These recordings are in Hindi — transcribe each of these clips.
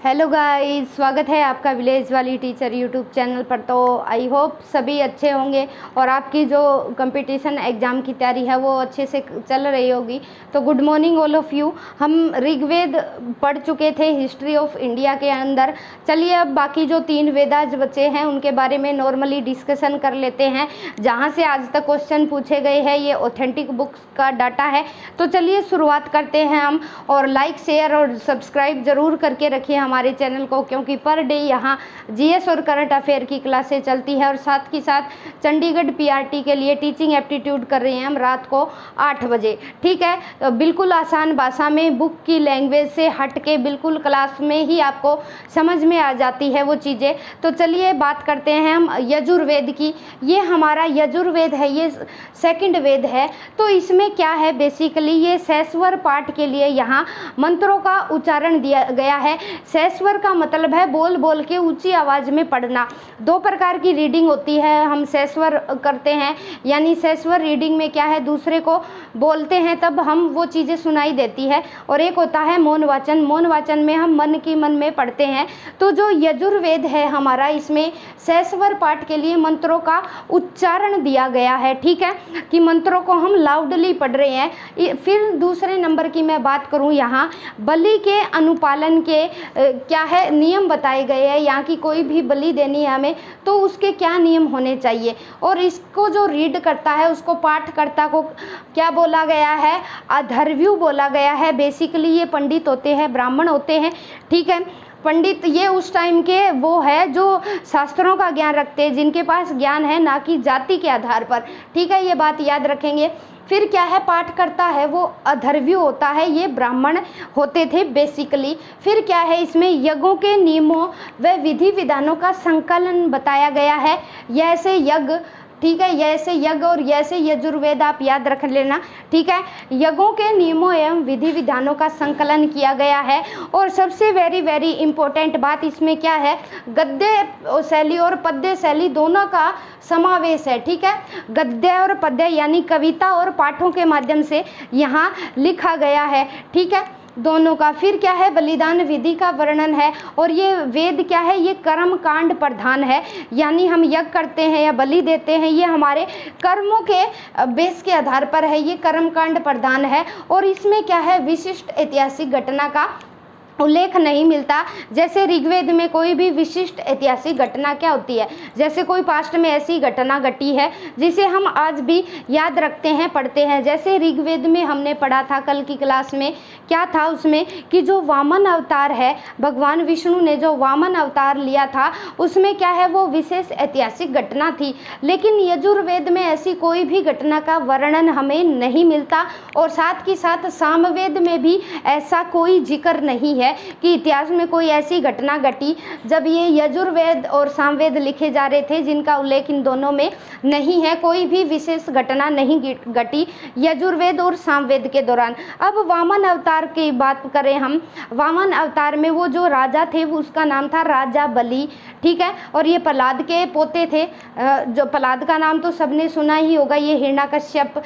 हेलो गाइस, स्वागत है आपका विलेज वाली टीचर यूट्यूब चैनल पर। तो आई होप सभी अच्छे होंगे और आपकी जो कंपटीशन एग्ज़ाम की तैयारी है वो अच्छे से चल रही होगी। तो good morning all of you. हम ऋग्वेद पढ़ चुके थे हिस्ट्री ऑफ इंडिया के अंदर। चलिए अब बाकी जो 3 वेदाज बचे हैं उनके बारे में नॉर्मली डिस्कशन कर लेते हैं। जहाँ से आज तक क्वेश्चन पूछे गए हैं ये ऑथेंटिक बुक्स का डाटा है। तो चलिए शुरुआत करते हैं हम, और लाइक शेयर और सब्सक्राइब ज़रूर करके रखिए हमारे चैनल को, क्योंकि पर डे यहाँ जीएस और करंट अफेयर की क्लासें चलती है। और साथ ही साथ चंडीगढ़ पीआरटी के लिए टीचिंग एप्टीट्यूड कर रहे हैं हम रात को 8 बजे। ठीक है, तो बिल्कुल आसान भाषा में, बुक की लैंग्वेज से हट के बिल्कुल क्लास में ही आपको समझ में आ जाती है वो चीज़ें। तो चलिए बात करते हैं हम यजुर्वेद की। ये हमारा यजुर्वेद है, ये सेकंड वेद है। तो इसमें क्या है, बेसिकली ये शैश्वर पाठ के लिए यहाँ मंत्रों का उच्चारण दिया गया है। शैश्वर का मतलब है बोल बोल के ऊंची आवाज़ में पढ़ना। 2 प्रकार की रीडिंग होती है, हम शैश्वर करते हैं, यानी शैश्वर रीडिंग में क्या है, दूसरे को बोलते हैं तब हम वो चीज़ें सुनाई देती है। और एक होता है मौन वाचन। मौन वाचन में हम मन की मन में पढ़ते हैं। तो जो यजुर्वेद है हमारा, इसमें शैश्वर पाठ के लिए मंत्रों का उच्चारण दिया गया है। ठीक है, कि मंत्रों को हम लाउडली पढ़ रहे हैं। फिर दूसरे नंबर की मैं बात करूं, यहाँ बलि के अनुपालन के क्या है नियम बताए गए हैं। यहाँ की कोई भी बलि देनी है हमें तो उसके क्या नियम होने चाहिए, और इसको जो रीड करता है उसको, पाठकर्ता को क्या बोला गया है, अधर्व्यू बोला गया है। बेसिकली ये पंडित होते हैं, ब्राह्मण होते हैं। ठीक है, पंडित ये उस टाइम के वो है जो शास्त्रों का ज्ञान रखते हैं, जिनके पास ज्ञान है, ना कि जाति के आधार पर। ठीक है, ये बात याद रखेंगे। फिर क्या है, पाठ करता है वो अधर्व्यू होता है, ये ब्राह्मण होते थे बेसिकली। फिर क्या है, इसमें यज्ञों के नियमों व विधि विधानों का संकलन बताया गया है। ऐसे यज्ञ, ठीक है, ऐसे यज्ञ और ऐसे यजुर्वेद आप याद रख लेना। ठीक है, यज्ञों के नियमों एवं विधि विधानों का संकलन किया गया है। और सबसे वेरी वेरी इंपॉर्टेंट बात इसमें क्या है, गद्य शैली और पद्य शैली दोनों का समावेश है। ठीक है, गद्य और पद्य यानी कविता और पाठों के माध्यम से यहाँ लिखा गया है। ठीक है, दोनों का। फिर क्या है, बलिदान विधि का वर्णन है। और ये वेद क्या है, ये कर्म कांड प्रधान है, यानी हम यज्ञ करते हैं या बलि देते हैं, ये हमारे कर्मों के बेस के आधार पर है, ये कर्म कांड प्रधान है। और इसमें क्या है, विशिष्ट ऐतिहासिक घटना का उल्लेख नहीं मिलता। जैसे ऋग्वेद में कोई भी विशिष्ट ऐतिहासिक घटना क्या होती है, जैसे कोई पास्ट में ऐसी घटना घटी है जिसे हम आज भी याद रखते हैं, पढ़ते हैं। जैसे ऋग्वेद में हमने पढ़ा था कल की क्लास में, क्या था उसमें कि जो वामन अवतार है, भगवान विष्णु ने जो वामन अवतार लिया था, उसमें क्या है, वो विशेष ऐतिहासिक घटना थी। लेकिन यजुर्वेद में ऐसी कोई भी घटना का वर्णन हमें नहीं मिलता। और साथ ही साथ सामवेद में भी ऐसा कोई जिक्र नहीं है कि इतिहास में कोई ऐसी घटना घटी। जब ये यजुर्वेद और सामवेद लिखे जा रहे थे, जिनका उल्लेख इन दोनों में नहीं है, कोई भी विशेष घटना नहीं घटी यजुर्वेद और सामवेद के दौरान। अब वामन अवतार की बात करें हम, वामन अवतार में वो जो राजा थे वो उसका नाम था राजा बलि। ठीक है, और ये प्रहलाद के पोते थे। जो प्रहलाद का नाम तो सबने सुना ही होगा, ये हिरण्यकश्यप,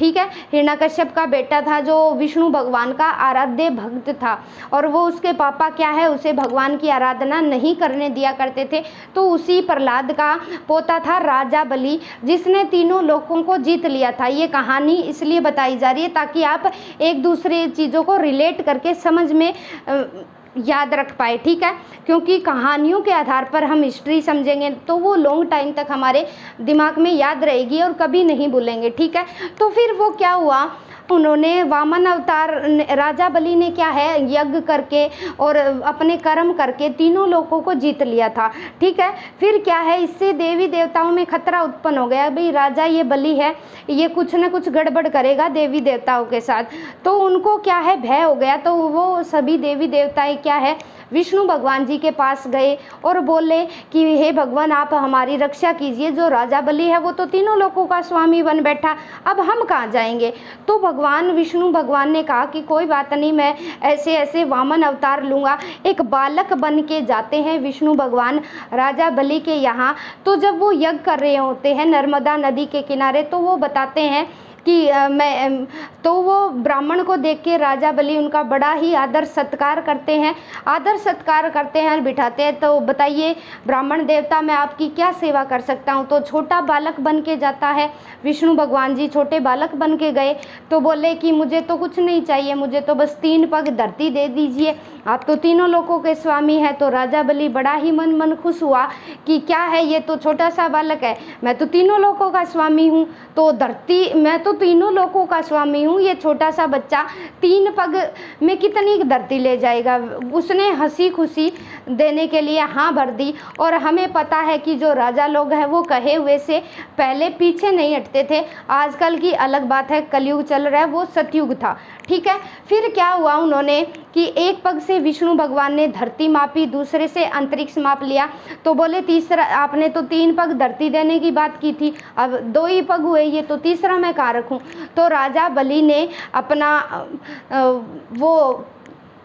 ठीक है, हिरण्यकश्यप का बेटा था जो विष्णु भगवान का आराध्य भक्त था। और वो उसके पापा क्या है, उसे भगवान की आराधना नहीं करने दिया करते थे। तो उसी प्रहलाद का पोता था राजा बलि, जिसने तीनों लोकों को जीत लिया था। ये कहानी इसलिए बताई जा रही है ताकि आप एक दूसरे चीज़ों को रिलेट करके समझ में याद रख पाए। ठीक है, क्योंकि कहानियों के आधार पर हम हिस्ट्री समझेंगे तो वो लॉन्ग टाइम तक हमारे दिमाग में याद रहेगी और कभी नहीं भूलेंगे। ठीक है, तो फिर वो क्या हुआ, उन्होंने वामन अवतार, राजा बलि ने क्या है, यज्ञ करके और अपने कर्म करके तीनों लोगों को जीत लिया था। ठीक है, फिर क्या है, इससे देवी देवताओं में खतरा उत्पन्न हो गया, भाई राजा ये बलि है, ये कुछ न कुछ गड़बड़ करेगा देवी देवताओं के साथ। तो उनको क्या है, भय हो गया। तो वो सभी देवी देवताएं क्या है, विष्णु भगवान जी के पास गए और बोले कि हे भगवान, आप हमारी रक्षा कीजिए। जो राजा बलि है वो तो तीनों लोगों का स्वामी बन बैठा, अब हम कहाँ जाएंगे। तो भगवान विष्णु भगवान ने कहा कि कोई बात नहीं, मैं ऐसे ऐसे वामन अवतार लूँगा। एक बालक बन के जाते हैं विष्णु भगवान राजा बलि के यहाँ। तो जब वो यज्ञ कर रहे होते हैं नर्मदा नदी के किनारे, तो वो बताते हैं कि तो वो ब्राह्मण को देख के राजा बलि उनका बड़ा ही आदर सत्कार करते हैं, बिठाते हैं। तो बताइए ब्राह्मण देवता, मैं आपकी क्या सेवा कर सकता हूँ। तो छोटा बालक बन के जाता है, विष्णु भगवान जी छोटे बालक बन के गए। तो बोले कि मुझे तो कुछ नहीं चाहिए, मुझे तो बस 3 पग धरती दे दीजिए, आप तो तीनों लोकों के स्वामी हैं। तो राजा बलि बड़ा ही मन खुश हुआ कि क्या है, ये तो छोटा सा बालक है, मैं तो तीनों लोकों का स्वामी हूँ, तो धरती, मैं तो तीनों लोकों का स्वामी हूँ, ये छोटा सा बच्चा 3 पग में कितनी धरती ले जाएगा। उसने हंसी खुशी देने के लिए हाँ भर दी। और हमें पता है कि जो राजा लोग हैं वो कहे हुए से पहले पीछे नहीं हटते थे। आजकल की अलग बात है, कलयुग चल रहा है, वो सतयुग था, ठीक है। फिर क्या हुआ, उन्होंने कि 1 पग से विष्णु भगवान ने धरती मापी, दूसरे से अंतरिक्ष माप लिया। तो बोले तीसरा, आपने तो 3 पग धरती देने की बात की थी, अब 2 ही पग हुए, ये तो तीसरा मैं कहाँ रखूँ। तो राजा बलि ने अपना वो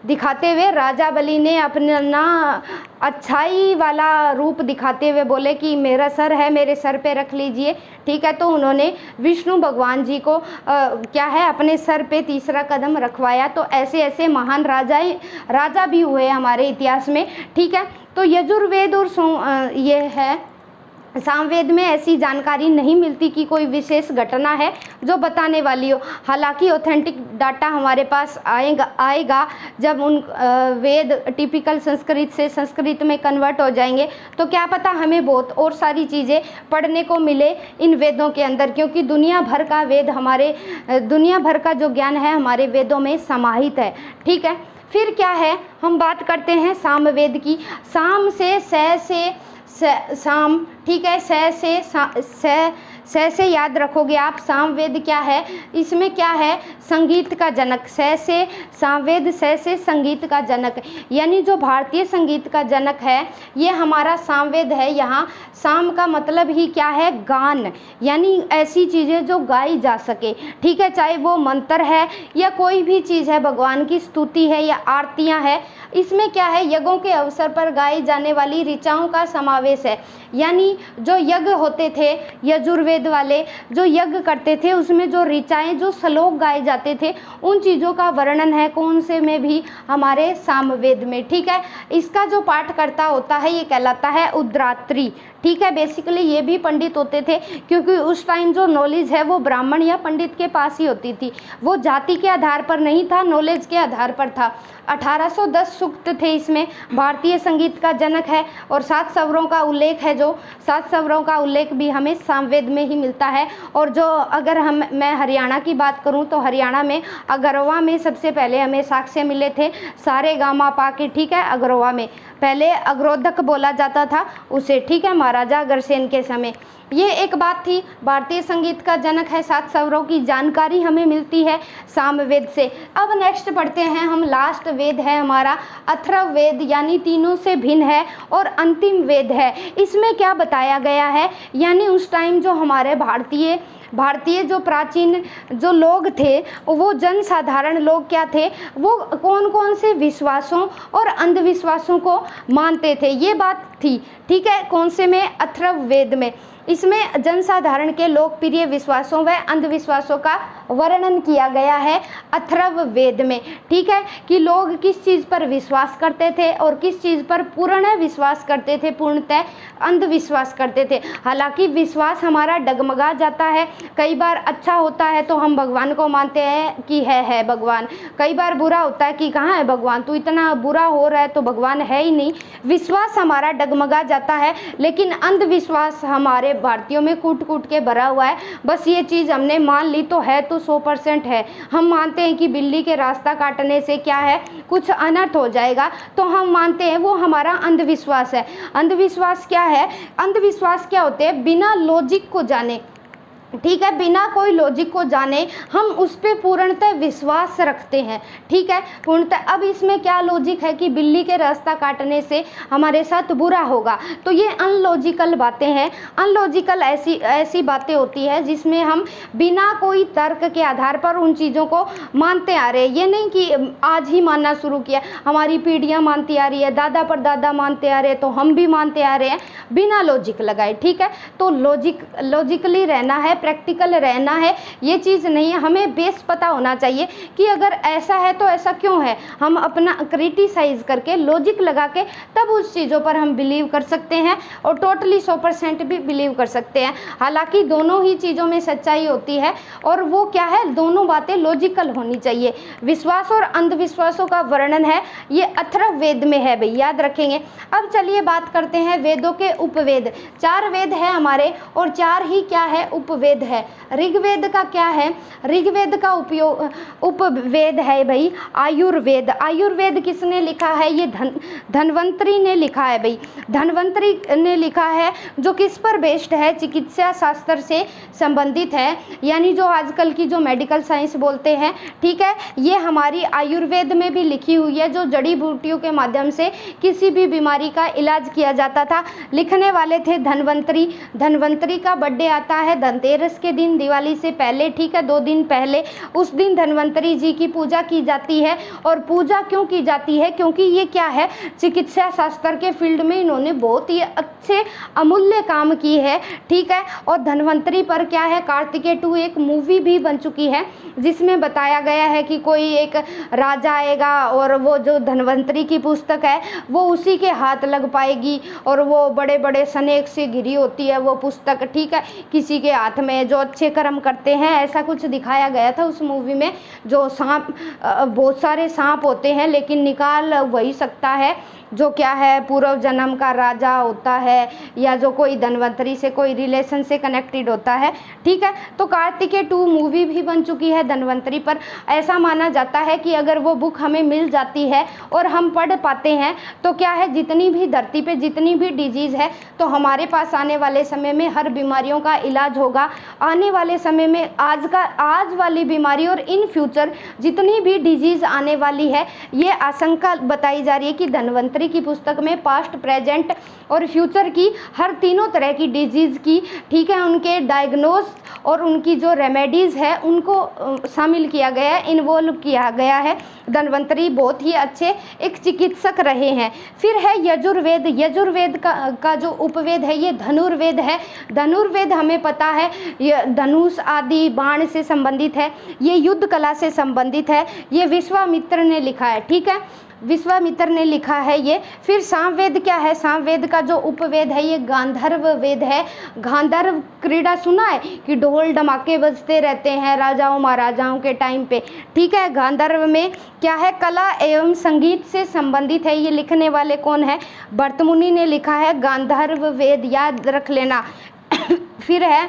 दिखाते हुए, राजा बलि ने अपना अच्छाई वाला रूप दिखाते हुए बोले कि मेरा सर है, मेरे सर पे रख लीजिए, ठीक है। तो उन्होंने विष्णु भगवान जी को क्या है, अपने सर पे तीसरा कदम रखवाया। तो ऐसे ऐसे महान राजा भी हुए हमारे इतिहास में, ठीक है। तो यजुर्वेद और ये है, सामवेद में ऐसी जानकारी नहीं मिलती कि कोई विशेष घटना है जो बताने वाली हो। हालांकि ऑथेंटिक डाटा हमारे पास आएगा जब उन वेद टिपिकल संस्कृत से संस्कृत में कन्वर्ट हो जाएंगे, तो क्या पता हमें बहुत और सारी चीज़ें पढ़ने को मिले इन वेदों के अंदर, क्योंकि दुनिया भर का जो ज्ञान है हमारे वेदों में समाहित है, ठीक है। फिर क्या है, हम बात करते हैं सामवेद की। साम से साम, ठीक है, से याद रखोगे आप। सामवेद क्या है, इसमें क्या है, संगीत का जनक। सामवेद से संगीत का जनक, यानी जो भारतीय संगीत का जनक है ये हमारा सामवेद है। यहाँ साम का मतलब ही क्या है, गान, यानी ऐसी चीज़ें जो गाई जा सके, ठीक है। चाहे वो मंत्र है या कोई भी चीज़ है, भगवान की स्तुति है या आरतियाँ है, इसमें क्या है, यज्ञों के अवसर पर गाई जाने वाली ऋचाओं का समावेश है। यानी जो यज्ञ होते थे, यजुर्वेद वाले जो यज्ञ करते थे, उसमें जो ऋचाएं, जो श्लोक गाए जाते थे, उन चीज़ों का वर्णन है कौन से में भी, हमारे सामवेद में, ठीक है। इसका जो पाठकर्ता होता है ये कहलाता है उद्रात्री, ठीक है। बेसिकली ये भी पंडित होते थे, क्योंकि उस टाइम जो नॉलेज है वो ब्राह्मण या पंडित के पास ही होती थी, वो जाति के आधार पर नहीं था, नॉलेज के आधार पर था। 1810 सूक्त थे इसमें। भारतीय संगीत का जनक है और 7 स्वरों का उल्लेख है, जो 7 स्वरों का उल्लेख भी हमें सामवेद में ही मिलता है। और जो अगर मैं हरियाणा की बात करूं तो हरियाणा में अगरवा में सबसे पहले हमें साक्ष्य मिले थे, सारे गामा पा के, ठीक है। अगरवा में पहले अग्रोधक बोला जाता था उसे, ठीक है, महाराजा अग्रसेन के समय। ये एक बात थी, भारतीय संगीत का जनक है, 7 स्वरों की जानकारी हमें मिलती है सामवेद से। अब नेक्स्ट पढ़ते हैं हम, लास्ट वेद है हमारा अथर्ववेद, यानी तीनों से भिन्न है और अंतिम वेद है। इसमें क्या बताया गया है, यानी उस टाइम जो हमारे भारतीय जो प्राचीन जो लोग थे, वो जनसाधारण लोग क्या थे, वो कौन कौन से विश्वासों और अंधविश्वासों को मानते थे, ये बात थी, ठीक है। कौन से में, अथर्ववेद में। इसमें जनसाधारण के लोकप्रिय विश्वासों व अंधविश्वासों का वर्णन किया गया है अथर्ववेद में, ठीक है, कि लोग किस चीज़ पर विश्वास करते थे और किस चीज़ पर पूर्ण विश्वास करते थे, पूर्णतः अंधविश्वास करते थे। हालांकि विश्वास हमारा डगमगा जाता है, कई बार अच्छा होता है तो हम भगवान को मानते हैं कि है भगवान, कई बार बुरा होता है कि कहाँ है भगवान, तू इतना बुरा हो रहा है तो भगवान है ही नहीं। विश्वास हमारा डगमगा जाता है, लेकिन अंधविश्वास हमारे भारतीयों में कूट कूट के भरा हुआ है। बस ये चीज़ हमने मान ली तो है, तो 100% है। हम मानते हैं कि बिल्ली के रास्ता काटने से क्या है, कुछ अनर्थ हो जाएगा, तो हम मानते हैं, वो हमारा अंधविश्वास है। अंधविश्वास क्या है, अंधविश्वास क्या होते हैं, बिना लॉजिक को जाने, ठीक है, बिना कोई लॉजिक को जाने हम उस पर पूर्णतः विश्वास रखते हैं, ठीक है, पूर्णतः। अब इसमें क्या लॉजिक है कि बिल्ली के रास्ता काटने से हमारे साथ बुरा होगा, तो ये अनलॉजिकल बातें हैं। अनलॉजिकल ऐसी बातें होती है जिसमें हम बिना कोई तर्क के आधार पर उन चीज़ों को मानते आ रहे हैं। ये नहीं कि आज ही मानना शुरू किया, हमारी पीढ़ियाँ मानती आ रही है, दादा पर दादा मानते आ रहे हैं, तो हम भी मानते आ रहे हैं बिना लॉजिक लगाए, ठीक है। तो लॉजिकली रहना है, प्रैक्टिकल रहना है, ये चीज़ नहीं है। हमें बेस पता होना चाहिए कि अगर ऐसा है तो ऐसा क्यों है, हम अपना क्रिटिसाइज करके लॉजिक लगा के तब उस चीज़ों पर हम बिलीव कर सकते हैं और टोटली 100% भी बिलीव कर सकते हैं। हालांकि दोनों ही चीज़ों में सच्चाई होती है और वो क्या है, दोनों बातें लॉजिकल होनी चाहिए। विश्वास और अंधविश्वासों का वर्णन है ये अथर्ववेद में है भाई, याद रखेंगे। अब चलिए बात करते हैं वेदों के उपवेद। 4 वेद है हमारे और 4 ही क्या है, उपवेद है। ऋग्वेद का क्या है, ऋग्वेद का उपवेद है भाई आयुर्वेद। आयुर्वेद किसने लिखा है, ये धन्वंतरी ने लिखा है भाई। धन्वंतरी ने लिखा है जो किस पर बेस्ड है, चिकित्सा शास्त्र से संबंधित है, यानी जो आजकल की जो मेडिकल साइंस बोलते हैं, ठीक है, ये हमारी आयुर्वेद में भी लिखी हुई है, जो जड़ी बूटियों के माध्यम से किसी भी बीमारी का इलाज किया जाता था। लिखने वाले थे धन्वंतरी। धन्वंतरी का बर्थडे आता है धनतेरस के दिन, दिवाली से पहले, ठीक है, 2 दिन पहले। उस दिन धन्वंतरी जी की पूजा की जाती है। और पूजा क्यों की जाती है, क्योंकि ये क्या है, चिकित्सा शास्त्र के फील्ड में इन्होंने बहुत ही अच्छे अमूल्य काम की है, ठीक है। और धन्वंतरी पर क्या है, कार्तिकेय 2 एक मूवी भी बन चुकी है जिसमें बताया गया है कि कोई एक राजा आएगा और वो जो धन्वंतरी की पुस्तक है वो उसी के हाथ लग पाएगी और वो बड़े बड़े स्नेक से घिरी होती है वो पुस्तक, ठीक है, किसी के हाथ में, जो अच्छे कर्म करते हैं, ऐसा कुछ दिखाया गया था उस मूवी में। जो सांप, बहुत सारे सांप होते हैं लेकिन निकाल वही सकता है जो क्या है, पूर्व जन्म का राजा होता है या जो कोई धन्वंतरी से कोई रिलेशन से कनेक्टेड होता है, ठीक है। तो कार्तिकेय 2 मूवी भी बन चुकी है धन्वंतरी पर। ऐसा माना जाता है कि अगर वो बुक हमें मिल जाती है और हम पढ़ पाते हैं तो क्या है, जितनी भी धरती पे जितनी भी डिजीज़ है तो हमारे पास आने वाले समय में हर बीमारियों का इलाज होगा। आने वाले समय में आज वाली बीमारी और इन फ्यूचर जितनी भी डिजीज़ आने वाली है, ये आशंका बताई जा रही है कि धन्वंतरी की पुस्तक में पास्ट, प्रेजेंट और फ्यूचर की हर तीनों तरह की डिजीज़ की, ठीक है, उनके डायग्नोस और उनकी जो रेमेडीज़ है उनको शामिल किया गया है, इन्वॉल्व किया गया है। धन्वंतरी बहुत ही अच्छे एक चिकित्सक रहे हैं। फिर है यजुर्वेद। यजुर्वेद का जो उपवेद है ये धनुर्वेद है। धनुर्वेद हमें पता है ये धनुष आदि बाण से संबंधित है, ये युद्ध कला से संबंधित है, ये विश्वामित्र ने लिखा है, ठीक है, विश्वामित्र ने लिखा है ये। फिर सामवेद क्या है, सामवेद का जो उपवेद है ये गांधर्व वेद है। गांधर्व क्रीड़ा सुना है कि ढोल धमाके बजते रहते हैं राजाओं महाराजाओं के टाइम पे, ठीक है। गांधर्व में क्या है, कला एवं संगीत से संबंधित है। ये लिखने वाले कौन है, भर्तमुनि ने लिखा है गांधर्व वेद, याद रख लेना। फिर है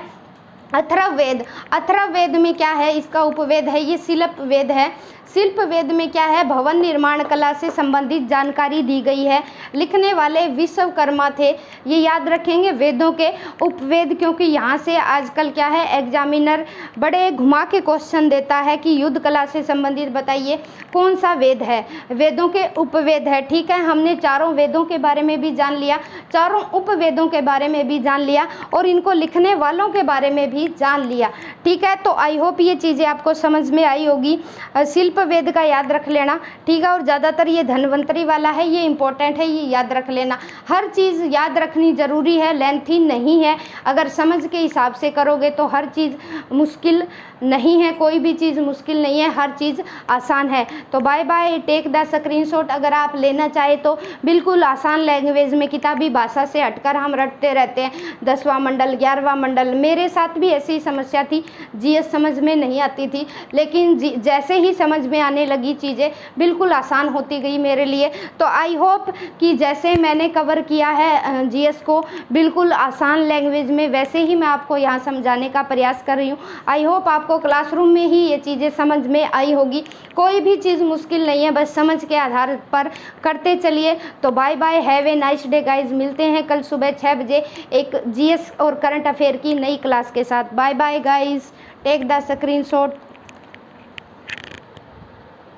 अथर्ववेद। अथर्ववेद में क्या है, इसका उपवेद है ये शिल्प वेद है। शिल्प वेद में क्या है, भवन निर्माण कला से संबंधित जानकारी दी गई है। लिखने वाले विश्वकर्मा थे, ये याद रखेंगे वेदों के उपवेद, क्योंकि यहाँ से आजकल क्या है, एग्जामिनर बड़े घुमा के क्वेश्चन देता है कि युद्ध कला से संबंधित बताइए कौन सा वेद है, वेदों के उपवेद है, ठीक है। हमने चारों वेदों के बारे में भी जान लिया, चारों उपवेदों के बारे में भी जान लिया और इनको लिखने वालों के बारे में भी जान लिया, ठीक है। तो आई होप ये चीज़ें आपको समझ में आई होगी। शिल्प वेद का याद रख लेना, ठीक है। और ज़्यादातर ये धन्वंतरी वाला है, ये इंपॉर्टेंट है, ये याद रख लेना। हर चीज़ याद रखनी ज़रूरी है, लेंथी नहीं है। अगर समझ के हिसाब से करोगे तो हर चीज़ मुश्किल नहीं है, कोई भी चीज़ मुश्किल नहीं है, हर चीज़ आसान है। तो bye bye, take the screenshot. अगर आप लेना चाहे तो बिल्कुल आसान लैंग्वेज में, किताबी भाषा से हटकर हम रटते रहते हैं 10वां मंडल 11वां मंडल। मेरे साथ भी ऐसी समस्या थी, जीएस समझ में नहीं आती थी, लेकिन जैसे ही समझ में आने लगी चीज़ें बिल्कुल आसान होती गई मेरे लिए। तो आई होप कि जैसे मैंने कवर किया है जीएस को बिल्कुल आसान लैंग्वेज में, वैसे ही मैं आपको यहाँ समझाने का प्रयास कर रही हूँ। आई होप आपको क्लासरूम में ही ये चीज़ें समझ में आई होगी। कोई भी चीज़ मुश्किल नहीं है, बस समझ के आधार पर करते चलिए। तो bye bye, have a nice day guys. मिलते हैं कल सुबह 6 बजे एक जीएस और करंट अफेयर की नई क्लास के साथ। Bye bye guys, take the screenshot.